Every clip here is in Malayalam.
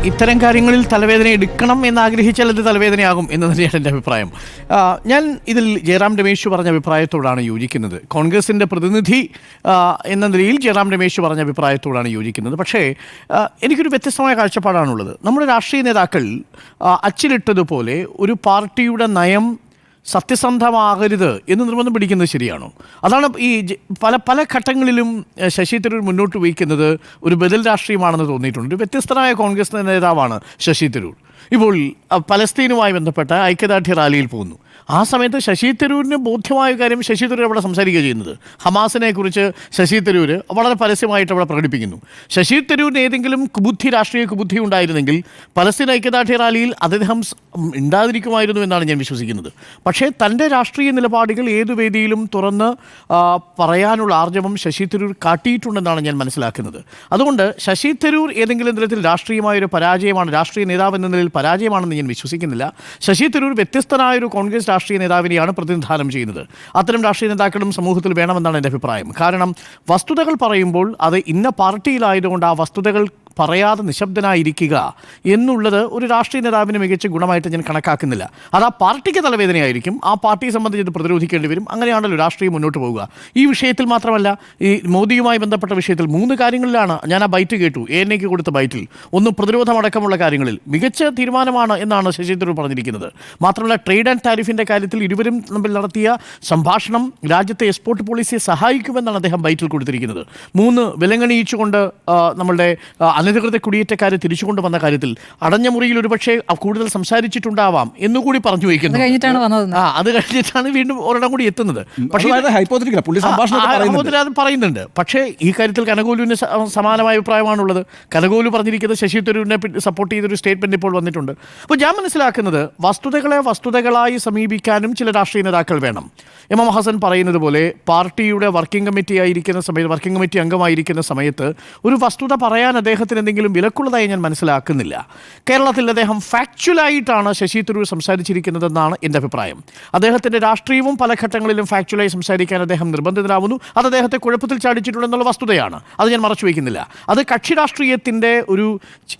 ഇത്തരം കാര്യങ്ങളിൽ തലവേദന എടുക്കണം എന്നാഗ്രഹിച്ചാൽ അത് തലവേദനയാകും എന്ന് തന്നെയാണ് എൻ്റെ അഭിപ്രായം. ഞാൻ ഇതിൽ ജയറാം രമേശ് പറഞ്ഞ അഭിപ്രായത്തോടാണ് യോജിക്കുന്നത്. കോൺഗ്രസിൻ്റെ പ്രതിനിധി എന്ന നിലയിൽ ജയറാം രമേശ് പറഞ്ഞ അഭിപ്രായത്തോടാണ് യോജിക്കുന്നത്. പക്ഷേ എനിക്കൊരു വ്യത്യസ്തമായ കാഴ്ചപ്പാടാണുള്ളത്. നമ്മുടെ രാഷ്ട്രീയ നേതാക്കൾ അച്ചിലിട്ടതുപോലെ ഒരു പാർട്ടിയുടെ നയം സത്യസന്ധമാകരുത് എന്ന് നിർബന്ധം പിടിക്കുന്നത് ശരിയാണോ? അതാണ് ഈ പല ഘട്ടങ്ങളിലും ശശി തരൂർ മുന്നോട്ട് വയ്ക്കുന്നത് ഒരു ബദൽ രാഷ്ട്രീയമാണെന്ന് തോന്നിയിട്ടുണ്ട്. ഒരു വ്യത്യസ്തനായ കോൺഗ്രസ് നേതാവാണ് ശശി തരൂർ. ഇപ്പോൾ പലസ്തീനുമായി ബന്ധപ്പെട്ട ഐക്യദാർഢ്യ റാലിയിൽ പോകുന്നു. ആ സമയത്ത് ശശി തരൂരിന് ബോധ്യമായ കാര്യം ശശി തരൂർ അവിടെ സംസാരിക്കുക ചെയ്യുന്നത്. ഹമാസിനെ കുറിച്ച് ശശി തരൂർ വളരെ പരസ്യമായിട്ട് അവിടെ പ്രകടിപ്പിക്കുന്നു. ശശി തരൂരിന് ഏതെങ്കിലും രാഷ്ട്രീയ കുബുദ്ധി ഉണ്ടായിരുന്നെങ്കിൽ പലസ്തീൻ ഐക്യദാർഢ്യ റാലിയിൽ അദ്ദേഹം ഉണ്ടാതിരിക്കുമായിരുന്നു എന്നാണ് ഞാൻ വിശ്വസിക്കുന്നത്. പക്ഷേ തൻ്റെ രാഷ്ട്രീയ നിലപാടുകൾ ഏതു വേദിയിലും തുറന്ന് പറയാനുള്ള ആർജവം ശശി തരൂർ കാട്ടിയിട്ടുണ്ടെന്നാണ് ഞാൻ മനസ്സിലാക്കുന്നത്. അതുകൊണ്ട് ശശി തരൂർ ഏതെങ്കിലും തരത്തിൽ രാഷ്ട്രീയമായൊരു പരാജയമാണ്, രാഷ്ട്രീയ നേതാവ് എന്ന നിലയിൽ പരാജയമാണെന്ന് ഞാൻ വിശ്വസിക്കുന്നില്ല. ശശി തരൂർ വ്യത്യസ്തനായൊരു കോൺഗ്രസ് രാഷ്ട്രീയ നേതാവിനെയാണ് പ്രതിനിധാനം ചെയ്യുന്നത്. അത്തരം രാഷ്ട്രീയ നേതാക്കളും സമൂഹത്തിൽ വേണമെന്നാണ് എൻ്റെ അഭിപ്രായം. കാരണം വസ്തുതകൾ പറയുമ്പോൾ അത് ഇന്ന പാർട്ടിയിലായതുകൊണ്ട് ആ വസ്തുതകൾ പറയാതെ നിശബ്ദനായിരിക്കുക എന്നുള്ളത് ഒരു രാഷ്ട്രീയ നേതാവിന് മികച്ച ഗുണമായിട്ട് ഞാൻ കണക്കാക്കുന്നില്ല. അത് ആ പാർട്ടിക്ക് തലവേദനയായിരിക്കും. ആ പാർട്ടിയെ സംബന്ധിച്ച് പ്രതിരോധിക്കേണ്ടി വരും. അങ്ങനെയാണല്ലോ രാഷ്ട്രീയം മുന്നോട്ട് പോവുക. ഈ വിഷയത്തിൽ മാത്രമല്ല, ഈ മോദിയുമായി ബന്ധപ്പെട്ട വിഷയത്തിൽ 3 കാര്യങ്ങളിലാണ് ഞാൻ ആ ബൈറ്റ് കേട്ടു. ANAക്ക് കൊടുത്ത ബൈറ്റിൽ ഒന്ന് പ്രതിരോധമടക്കമുള്ള കാര്യങ്ങളിൽ മികച്ച തീരുമാനമാണ് എന്നാണ് ശശി തരൂർ പറഞ്ഞിരിക്കുന്നത്. മാത്രമല്ല ട്രേഡ് ആൻഡ് ടാരിഫിൻ്റെ കാര്യത്തിൽ ഇരുവരും തമ്മിൽ നടത്തിയ സംഭാഷണം രാജ്യത്തെ എക്സ്പോർട്ട് പോളിസിയെ സഹായിക്കുമെന്നാണ് അദ്ദേഹം ബൈറ്റിൽ കൊടുത്തിരിക്കുന്നത്. 3 വിലങ്ങണിയിച്ചുകൊണ്ട് നമ്മളുടെ അനധികൃത കുടിയേറ്റക്കാരെ തിരിച്ചുകൊണ്ട് വന്ന കാര്യത്തിൽ അടഞ്ഞ മുറിയിൽ ഒരുപക്ഷെ കൂടുതൽ സംസാരിച്ചിട്ടുണ്ടാവാം എന്നുകൂടി പറഞ്ഞു വയ്ക്കുന്നു. അത് കഴിഞ്ഞിട്ടാണ് വീണ്ടും ഒരെണ്ണം കൂടി എത്തുന്നത്. പക്ഷേ അത് പറയുന്നുണ്ട്. പക്ഷേ ഈ കാര്യത്തിൽ കനകോലുവിന് സമാനമായ അഭിപ്രായമാണുള്ളത്. കനകോലു പറഞ്ഞിരിക്കുന്നത് ശശി തരൂരിനെ സപ്പോർട്ട് ചെയ്തൊരു സ്റ്റേറ്റ്മെന്റ് ഇപ്പോൾ വന്നിട്ടുണ്ട്. അപ്പോൾ ഞാൻ മനസ്സിലാക്കുന്നത് വസ്തുതകളെ വസ്തുതകളായി സമീപിക്കാനും ചില രാഷ്ട്രീയ നേതാക്കൾ വേണം. എം ഹസൻ പറയുന്നത് പോലെ പാർട്ടിയുടെ വർക്കിംഗ് കമ്മിറ്റി അംഗമായിരിക്കുന്ന സമയത്ത് ഒരു വസ്തുത പറയാൻ അദ്ദേഹത്തിന് എന്തെങ്കിലും വിലക്കുള്ളതായി ഞാൻ മനസ്സിലാക്കുന്നില്ല. കേരളത്തിൽ അദ്ദേഹം ഫാക്ച്വലായിട്ടാണ് ശശി തരൂർ സംസാരിച്ചിരിക്കുന്നതെന്നാണ് എൻ്റെ അഭിപ്രായം. അദ്ദേഹത്തിൻ്റെ രാഷ്ട്രീയവും പല ഘട്ടങ്ങളിലും ഫാക്ച്വലായി സംസാരിക്കാൻ അദ്ദേഹം നിർബന്ധിതനാവുന്നു. അത് അദ്ദേഹത്തെ കുഴപ്പത്തിൽ ചാടിച്ചിട്ടുണ്ടെന്നുള്ള വസ്തുതയാണ്. അത് ഞാൻ മറച്ചു വയ്ക്കുന്നില്ല. അത് കക്ഷി രാഷ്ട്രീയത്തിൻ്റെ ഒരു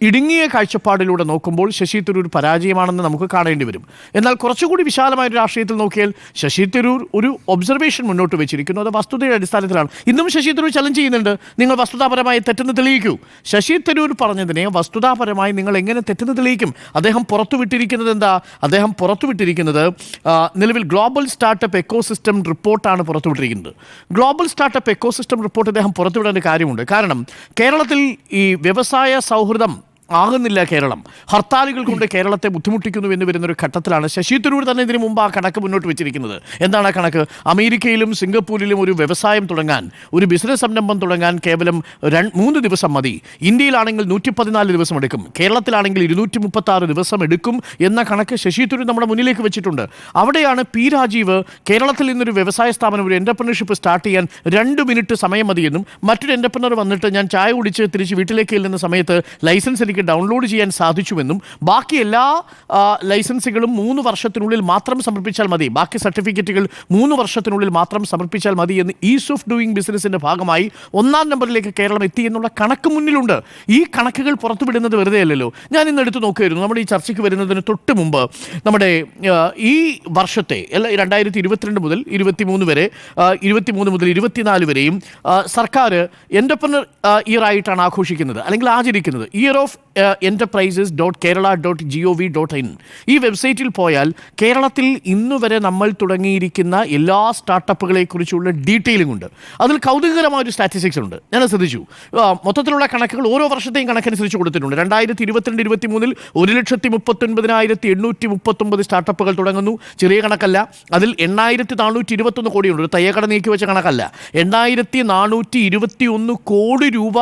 ഇടുങ്ങിയ കാഴ്ചപ്പാടിലൂടെ നോക്കുമ്പോൾ ശശി തരൂർ പരാജയമാണെന്ന് നമുക്ക് കാണേണ്ടി വരും. എന്നാൽ കുറച്ചുകൂടി വിശാലമായ ഒരു രാഷ്ട്രീയത്തിൽ നോക്കിയാൽ ശശി തരൂർ ഒരു ഒബ്സർവേഷൻ മുന്നോട്ട് വെച്ചിരിക്കുന്നു. അത് വസ്തുതയുടെ അടിസ്ഥാനത്തിലാണ്. ഇന്നും ശശി തരൂർ ചലഞ്ച് ചെയ്യുന്നുണ്ട്. നിങ്ങൾ വസ്തുതാപരമായി തെറ്റെന്ന് തെളിയിക്കൂ. ശശി തരൂർ പറഞ്ഞതിനെ വസ്തുതാപരമായി നിങ്ങൾ എങ്ങനെ തെറ്റെന്ന് തെളിയിക്കും? അദ്ദേഹം പുറത്തുവിട്ടിരിക്കുന്നത് എന്താ? അദ്ദേഹം പുറത്തുവിട്ടിരിക്കുന്നത് നിലവിൽ ഗ്ലോബൽ സ്റ്റാർട്ടപ്പ് എക്കോസിസ്റ്റം റിപ്പോർട്ടാണ് പുറത്തുവിട്ടിരിക്കുന്നത്. ഗ്ലോബൽ സ്റ്റാർട്ടപ്പ് എക്കോസിസ്റ്റം റിപ്പോർട്ട് അദ്ദേഹം പുറത്തുവിടേണ്ട കാര്യമുണ്ട്. കാരണം കേരളത്തിൽ ഈ വ്യവസായ സൗഹൃദം ആകുന്നില്ല. കേരളം ഹർത്താലുകൾ കൊണ്ട് കേരളത്തെ ബുദ്ധിമുട്ടിക്കുന്നു എന്ന് വരുന്നൊരു ഘട്ടത്തിലാണ് ശശി തരൂർ തന്നെ ഇതിനു മുമ്പ് ആ കണക്ക് മുന്നോട്ട് വെച്ചിരിക്കുന്നത്. എന്താണ് ആ കണക്ക്? അമേരിക്കയിലും സിംഗപ്പൂരിലും ഒരു വ്യവസായം തുടങ്ങാൻ, ഒരു ബിസിനസ് സംരംഭം തുടങ്ങാൻ കേവലം 3 ദിവസം മതി. ഇന്ത്യയിലാണെങ്കിൽ 114 ദിവസം എടുക്കും. കേരളത്തിലാണെങ്കിൽ 236 ദിവസം എടുക്കും എന്ന കണക്ക് ശശി തരൂർ നമ്മുടെ മുന്നിലേക്ക് വെച്ചിട്ടുണ്ട്. അവിടെയാണ് പി രാജീവ് കേരളത്തിൽ നിന്നൊരു വ്യവസായ സ്ഥാപനം, ഒരു എൻ്റർപ്രണർഷിപ്പ് സ്റ്റാർട്ട് ചെയ്യാൻ 2 മിനിറ്റ് സമയം മതിയെന്നും മറ്റൊരു എൻ്റർപ്രണർ വന്നിട്ട് ഞാൻ ചായ കുടിച്ച് തിരിച്ച് വീട്ടിലേക്ക് ചെല്ലുന്ന സമയത്ത് ലൈസൻസ് ഡൗൺലോഡ് ചെയ്യാൻ സാധിച്ചുവെന്നും ബാക്കി എല്ലാ ലൈസൻസുകളും 3 വർഷത്തിനുള്ളിൽ മാത്രം സമർപ്പിച്ചാൽ മതി, ബാക്കി സർട്ടിഫിക്കറ്റുകൾ 3 വർഷത്തിനുള്ളിൽ മാത്രം സമർപ്പിച്ചാൽ മതി എന്ന് ഈസ് ഓഫ് ഡൂയിങ് ബിസിനസിൻ്റെ ഭാഗമായി 1ാം നമ്പറിലേക്ക് കേരളം എത്തി എന്നുള്ള കണക്ക് മുന്നിലുണ്ട്. ഈ കണക്കുകൾ പുറത്തുവിടുന്നത് വെറുതെ അല്ലല്ലോ. ഞാൻ ഇന്ന് എടുത്ത് നോക്കുകയായിരുന്നു. നമ്മുടെ ഈ ചർച്ചയ്ക്ക് വരുന്നതിന് തൊട്ട് മുമ്പ് നമ്മുടെ ഈ വർഷത്തെ 2022 മുതൽ 23 വരെ 23 മുതൽ 24 വരെയും സർക്കാർ എൻ്റർപ്രണർ ഇയർ ആയിട്ടാണ് ആഘോഷിക്കുന്നത് അല്ലെങ്കിൽ ആചരിക്കുന്നത്. ഇയർ ഓഫ് enterprises.kerala.gov.in ഈ വെബ്സൈറ്റിൽ പോയാൽ കേരളത്തിൽ ഇന്നുവരെ നമ്മൾ തുടങ്ങിയിരിക്കുന്ന എല്ലാ സ്റ്റാർട്ടപ്പുകളെ കുറിച്ചുള്ള ഡീറ്റെയിലിംഗ് ഉണ്ട്. അതിൽ കൗതുകകരമായൊരു സ്റ്റാറ്റിസ്റ്റിക്സ് ഉണ്ട്. ഞാൻ ശ്രദ്ധിച്ചു. മൊത്തത്തിലുള്ള കണക്കുകൾ ഓരോ വർഷത്തെയും കണക്കനുസരിച്ച് കൊടുത്തിട്ടുണ്ട്. 2022-23 1,39,839 സ്റ്റാർട്ടപ്പുകൾ തുടങ്ങുന്നു. ചെറിയ കണക്കല്ല. അതിൽ 8,421 കോടിയുണ്ട്. ഒരു തയ്യക്കട നീക്കി വെച്ച കണക്കല്ല. 8,421 കോടി രൂപ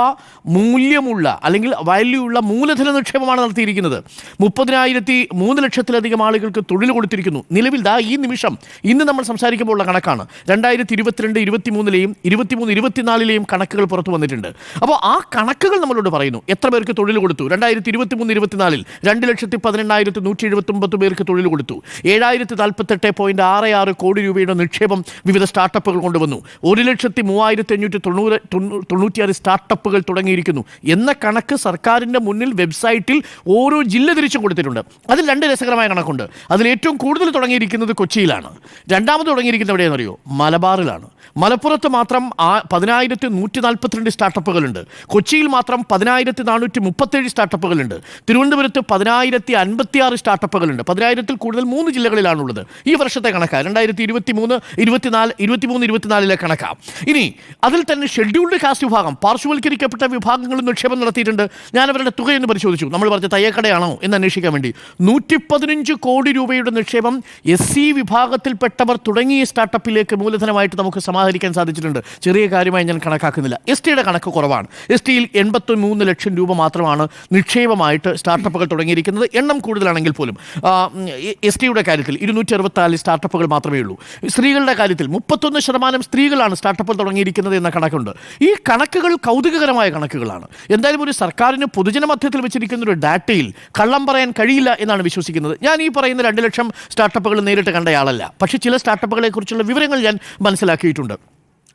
മൂല്യമുള്ള അല്ലെങ്കിൽ വാല്യൂ ഉള്ള മൂലധന നിക്ഷേപമാണ് നടത്തിയിരിക്കുന്നത്. 3 ലക്ഷത്തിലധികം ആളുകൾക്ക് തൊഴിൽ കൊടുത്തിരിക്കുന്നു. നിലവിൽ ഈ നിമിഷം ഇന്ന് നമ്മൾ സംസാരിക്കുമ്പോൾ ഉള്ള കണക്കാണ്. 2022-23 23-24 കണക്കുകൾ പുറത്തു വന്നിട്ടുണ്ട്. അപ്പോൾ ആ കണക്കുകൾ നമ്മളോട് പറയുന്നു എത്ര പേർക്ക് തൊഴിൽ കൊടുത്തു. 2023-24 2,18,179 പേർക്ക് തൊഴിൽ കൊടുത്തു. 7,048.66 കോടി രൂപയുടെ നിക്ഷേപം വിവിധ സ്റ്റാർട്ടപ്പുകൾ കൊണ്ടുവന്നു. 1,03,596 സ്റ്റാർട്ടപ്പുകൾ തുടങ്ങിയിരിക്കുന്നു എന്ന കണക്ക് സർക്കാരിൻ്റെ മുന്നിൽ വെബ്സൈറ്റിൽ ഓരോ ജില്ല തിരിച്ചും കൊടുത്തിട്ടുണ്ട്. അതിൽ 2 രസകരമായ കണക്കുണ്ട്. അതിൽ ഏറ്റവും കൂടുതൽ തുടങ്ങിയിരിക്കുന്നത് കൊച്ചിയിലാണ്. രണ്ടാമത് തുടങ്ങിയിരിക്കുന്നത് എവിടെയാണെന്ന് അറിയോ? മലബാറിലാണ്. മലപ്പുറത്ത് മാത്രം 10,142 സ്റ്റാർട്ടപ്പുകളുണ്ട്. കൊച്ചിയിൽ മാത്രം 10,437 സ്റ്റാർട്ടപ്പുകളുണ്ട്. തിരുവനന്തപുരത്ത് 10,056 സ്റ്റാർട്ടപ്പുകളുണ്ട്. 10,000-ൽ കൂടുതൽ 3 ജില്ലകളിലാണുള്ളത്. ഈ വർഷത്തെ കണക്കാണ് 2023-24 കണക്കാണ്. ഇനി അതിൽ തന്നെ ഷെഡ്യൂൾഡ് കാസ്റ്റ് വിഭാഗം, പാർശ്വവൽക്കരിക്കപ്പെട്ട വിഭാഗങ്ങളും നിക്ഷേപം നടത്തിയിട്ടുണ്ട്. ഞാൻ അവരുടെ തുകയൊന്ന് പരിശോധിച്ചു. നമ്മൾ പറഞ്ഞ തയ്യക്കടയാണോ എന്ന് അന്വേഷിക്കാൻ വേണ്ടി 115 കോടി രൂപയുടെ നിക്ഷേപം SC വിഭാഗത്തിൽപ്പെട്ടവർ തുടങ്ങിയ സ്റ്റാർട്ടപ്പിലേക്ക് മൂലധനമായിട്ട് നമുക്ക് സമാഹരിക്കാൻ സാധിച്ചിട്ടുണ്ട്. ചെറിയ കാര്യമായി ഞാൻ കണക്കാക്കുന്നില്ല. STയുടെ കണക്ക് കുറവാണ്. STയിൽ 83 ലക്ഷം രൂപ മാത്രമാണ് നിക്ഷേപമായിട്ട് സ്റ്റാർട്ടപ്പുകൾ തുടങ്ങിയിരിക്കുന്നത്. എണ്ണം കൂടുതലാണെങ്കിൽ പോലും STയുടെ കാര്യത്തിൽ 264 സ്റ്റാർട്ടപ്പുകൾ മാത്രമേ ഉള്ളൂ. സ്ത്രീകളുടെ കാര്യത്തിൽ 31% സ്ത്രീകളാണ് സ്റ്റാർട്ടപ്പുകൾ തുടങ്ങിയിരിക്കുന്നത് എന്ന കണക്കുണ്ട്. ഈ കണക്കുകൾ കൗതുകകരമായ കണക്കുകളാണ്. എന്തായാലും ഒരു സർക്കാരിന് പൊതുജന മധ്യത്തിൽ വെച്ചിരിക്കുന്ന ഒരു ഡാറ്റയിൽ കള്ളം പറയാൻ കഴിയില്ല എന്നാണ് വിശ്വസിക്കുന്നത്. ഞാൻ ഈ പറയുന്ന 2 ലക്ഷം സ്റ്റാർട്ടപ്പുകൾ നേരിട്ട് കണ്ടയാളല്ല. പക്ഷേ ചില സ്റ്റാർട്ടപ്പുകളെ കുറിച്ചുള്ള വിവരങ്ങൾ ഞാൻ മനസ്സിലാക്കിയിട്ടുണ്ട്.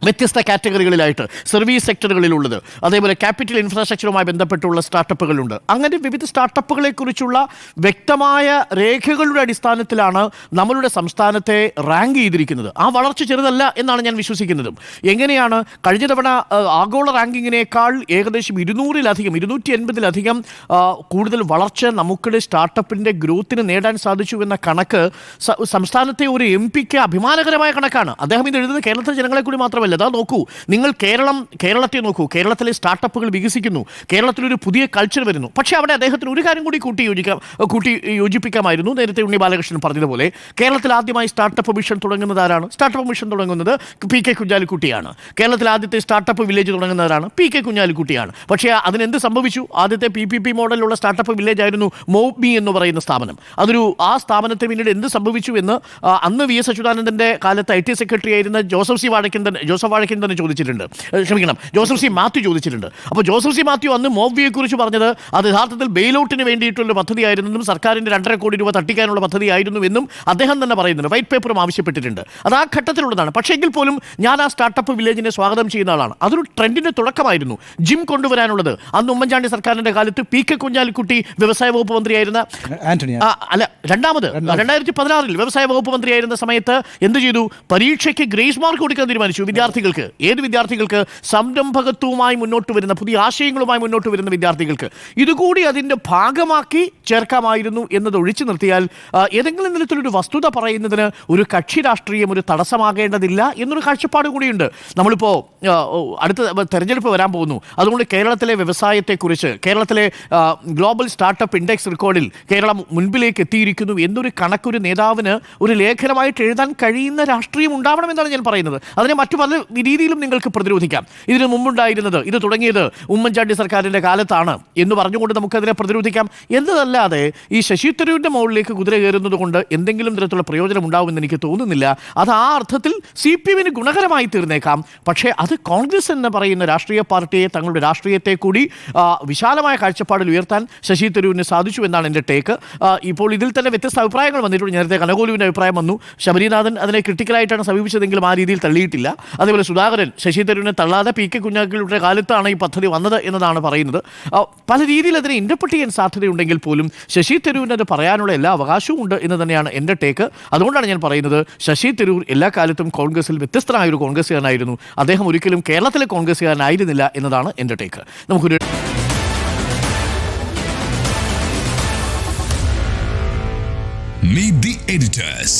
വ്യത്യസ്ത കാറ്റഗറികളിലായിട്ട് സർവീസ് സെക്ടറുകളിലുള്ളത്, അതേപോലെ ക്യാപിറ്റൽ ഇൻഫ്രാസ്ട്രക്ചറുമായി ബന്ധപ്പെട്ടുള്ള സ്റ്റാർട്ടപ്പുകളുണ്ട്. അങ്ങനെ വിവിധ സ്റ്റാർട്ടപ്പുകളെക്കുറിച്ചുള്ള വ്യക്തമായ രേഖകളുടെ അടിസ്ഥാനത്തിലാണ് നമ്മളുടെ സംസ്ഥാനത്തെ റാങ്ക് ചെയ്തിരിക്കുന്നത്. ആ വളർച്ച ചെറുതല്ല എന്നാണ് ഞാൻ വിശ്വസിക്കുന്നതും. എങ്ങനെയാണ് കഴിഞ്ഞ തവണ ആഗോള റാങ്കിങ്ങിനേക്കാൾ ഏകദേശം 280-280 കൂടുതൽ വളർച്ച നമുക്കിടെ സ്റ്റാർട്ടപ്പിൻ്റെ ഗ്രോത്തിന് നേടാൻ സാധിച്ചു എന്ന കണക്ക് സംസ്ഥാനത്തെ ഒരു MP അഭിമാനകരമായ കണക്കാണ്. അദ്ദേഹം ഇത് എഴുതുന്നത് കേരളത്തിലെ ജനങ്ങളെ കൂടി മാത്രമല്ല. അതാ നോക്കൂ, നിങ്ങൾ കേരളത്തെ നോക്കൂ. കേരളത്തിലെ സ്റ്റാർട്ടപ്പുകൾ വികസിക്കുന്നു. കേരളത്തിലൊരു പുതിയ കൾച്ചർ വരുന്നു. പക്ഷേ അവിടെ അദ്ദേഹത്തിന് ഒരു കാര്യം കൂടി യോജിപ്പിക്കാമായിരുന്നു. നേരത്തെ ഉണ്ണി ബാലകൃഷ്ണൻ പറഞ്ഞതുപോലെ കേരളത്തിൽ ആദ്യമായി സ്റ്റാർട്ടപ്പ് മിഷൻ തുടങ്ങുന്നത് ആരാണ്? സ്റ്റാർട്ടപ്പ് മിഷൻ തുടങ്ങുന്നത് PK കുഞ്ഞാലിക്കുട്ടിയാണ്. കേരളത്തിൽ ആദ്യത്തെ സ്റ്റാർട്ടപ്പ് വില്ലേജ് തുടങ്ങുന്നവരാണ് PK കുഞ്ഞാലിക്കുട്ടിയാണ്. പക്ഷേ അതിനെന്ത് സംഭവിച്ചു? ആദ്യത്തെ PPP മോഡലിലുള്ള സ്റ്റാർട്ടപ്പ് വില്ലേജ് ആയിരുന്നു MOBME എന്ന് പറയുന്ന സ്ഥാപനം. ആ സ്ഥാപനത്തെ പിന്നീട് എന്ത് സംഭവിച്ചു എന്ന് അന്ന് VS അച്യുതാനന്ദൻ്റെ കാലത്ത് IT സെക്രട്ടറി ആയിരുന്ന ജോസഫ് വാഴക്കൻ തന്നെ ചോദിച്ചിട്ടുണ്ട്. ജോസഫ് സി മാത്യു ചോദിച്ചിട്ടുണ്ട്. അപ്പോൾ ജോസഫ് സി മാത്യു അന്ന് MOBME കുറിച്ച് പറഞ്ഞത് അത് യഥാർത്ഥത്തിൽ ബെയിലൗട്ടിന് വേണ്ടിയിട്ടുള്ള പദ്ധതിയായിരുന്നെന്നും സർക്കാരിൻ്റെ 2.5 കോടി രൂപ തട്ടിക്കാനുള്ള പദ്ധതിയായിരുന്നു എന്നും അദ്ദേഹം തന്നെ പറയുന്നുണ്ട്. വൈറ്റ് പേപ്പറും ആവശ്യപ്പെട്ടിട്ടുണ്ട്. അത് ആ ഘട്ടത്തിലുള്ളതാണ്. പക്ഷേ എങ്കിൽ പോലും ഞാൻ ആ സ്റ്റാർട്ടപ്പ് വില്ലേജിനെ സ്വാഗതം ചെയ്യുന്ന ആളാണ്. അതൊരു ട്രെൻഡിൻ്റെ തുടക്കമായിരുന്നു. ജിം കൊണ്ടുവരാനുള്ളത് അന്ന് ഉമ്മൻചാണ്ടി സർക്കാരിൻ്റെ കാലത്ത് PK കുഞ്ഞാലിക്കുട്ടി വ്യവസായ വകുപ്പ് മന്ത്രിയായിരുന്ന രണ്ടാമത് 2016 വ്യവസായ വകുപ്പ് മന്ത്രിയായിരുന്ന സമയത്ത് എന്ത് ചെയ്തു? പരീക്ഷയ്ക്ക് ഗ്രേസ് മാർക്ക് കൊടുക്കാൻ തീരുമാനിച്ചു. വിദ്യാർത്ഥികൾക്ക്, ഏത് വിദ്യാർത്ഥികൾക്ക്? സംരംഭകത്വവുമായി മുന്നോട്ട് വരുന്ന, പുതിയ ആശയങ്ങളുമായി മുന്നോട്ട് വരുന്ന വിദ്യാർത്ഥികൾക്ക്. ഇതുകൂടി അതിൻ്റെ ഭാഗമാക്കി ചേർക്കാമായിരുന്നു എന്നത് ഒഴിച്ചു നിർത്തിയാൽ ഏതെങ്കിലും തരത്തിലൊരു വസ്തുത പറയുന്നതിന് ഒരു കക്ഷി രാഷ്ട്രീയം ഒരു തടസ്സമാകേണ്ടതില്ല എന്നൊരു കാഴ്ചപ്പാട് കൂടിയുണ്ട്. നമ്മളിപ്പോൾ അടുത്ത തെരഞ്ഞെടുപ്പ് വരാൻ പോകുന്നു. അതുകൊണ്ട് കേരളത്തിലെ വ്യവസായത്തെക്കുറിച്ച്, കേരളത്തിലെ ഗ്ലോബൽ സ്റ്റാർട്ടപ്പ് ഇൻഡെക്സ് റെക്കോർഡിൽ കേരളം മുൻപിലേക്ക് എത്തിയിരിക്കുന്നു എന്നൊരു കണക്കൊരു നേതാവിന് ഒരു ലേഖനമായിട്ട് എഴുതാൻ കഴിയുന്ന രാഷ്ട്രീയം ഉണ്ടാവണമെന്നാണ് ഞാൻ പറയുന്നത്. അതിനെ മറ്റു പല രീതിയിലും നിങ്ങൾക്ക് പ്രതിരോധിക്കാം. ഇതിന് മുമ്പുണ്ടായിരുന്നത്, ഇത് തുടങ്ങിയത് ഉമ്മൻചാണ്ടി സർക്കാരിൻ്റെ കാലത്താണ് എന്ന് പറഞ്ഞുകൊണ്ട് നമുക്കതിനെ പ്രതിരോധിക്കാം എന്നതല്ലാതെ ഈ ശശി തരൂരിൻ്റെ മുകളിലേക്ക് കുതിര കയറുന്നത് കൊണ്ട് എന്തെങ്കിലും തരത്തിലുള്ള പ്രയോജനം ഉണ്ടാവുമെന്ന് എനിക്ക് തോന്നുന്നില്ല. അത് ആ അർത്ഥത്തിൽ CPMന് ഗുണകരമായി തീർന്നേക്കാം. പക്ഷേ അത് കോൺഗ്രസ് എന്ന് പറയുന്ന രാഷ്ട്രീയ പാർട്ടിയെ, തങ്ങളുടെ രാഷ്ട്രീയത്തെ കൂടി വിശാലമായ കാഴ്ചപ്പാടിൽ ഉയർത്താൻ ശശി തരൂരിന് സാധിച്ചു എന്നാണ് എൻ്റെ ടേക്ക്. ഇപ്പോൾ ഇതിൽ തന്നെ വ്യത്യസ്ത അഭിപ്രായങ്ങൾ വന്നിട്ടുണ്ട്. നേരത്തെ കനകോലുവിൻ്റെ അഭിപ്രായം വന്നു. ശബരിനാഥൻ അതിനെ ക്രിട്ടിക്കലായിട്ടാണ് സമീപിച്ചതെങ്കിലും ആ രീതിയിൽ തള്ളിയിട്ടില്ല. അതേപോലെ സുധാകരൻ ശശി തരൂരിനെ തള്ളാതെ PK കുഞ്ഞാലിക്കുട്ടിയുടെ കാലത്താണ് ഈ പദ്ധതി വന്നത് എന്നതാണ് പറയുന്നത്. പല രീതിയിൽ അതിനെ ഇൻ്റർപ്രറ്റ് ചെയ്യാൻ സാധ്യതയുണ്ടെങ്കിൽ പോലും ശശി തരൂരിന് അത് പറയാനുള്ള എല്ലാ അവകാശവും ഉണ്ട് എന്ന് തന്നെയാണ് എൻ്റെ ടേക്ക്. അതുകൊണ്ടാണ് ഞാൻ പറയുന്നത് ശശി തരൂർ എല്ലാ കാലത്തും കോൺഗ്രസിൽ വ്യത്യസ്തനായൊരു കോൺഗ്രസ്സുകാരനായിരുന്നു. അദ്ദേഹം ഒരിക്കലും കേരളത്തിലെ കോൺഗ്രസ്സുകാരനായിരുന്നില്ല എന്നതാണ് എൻ്റെ ടേക്ക്. നമുക്കൊരു Meet the editors.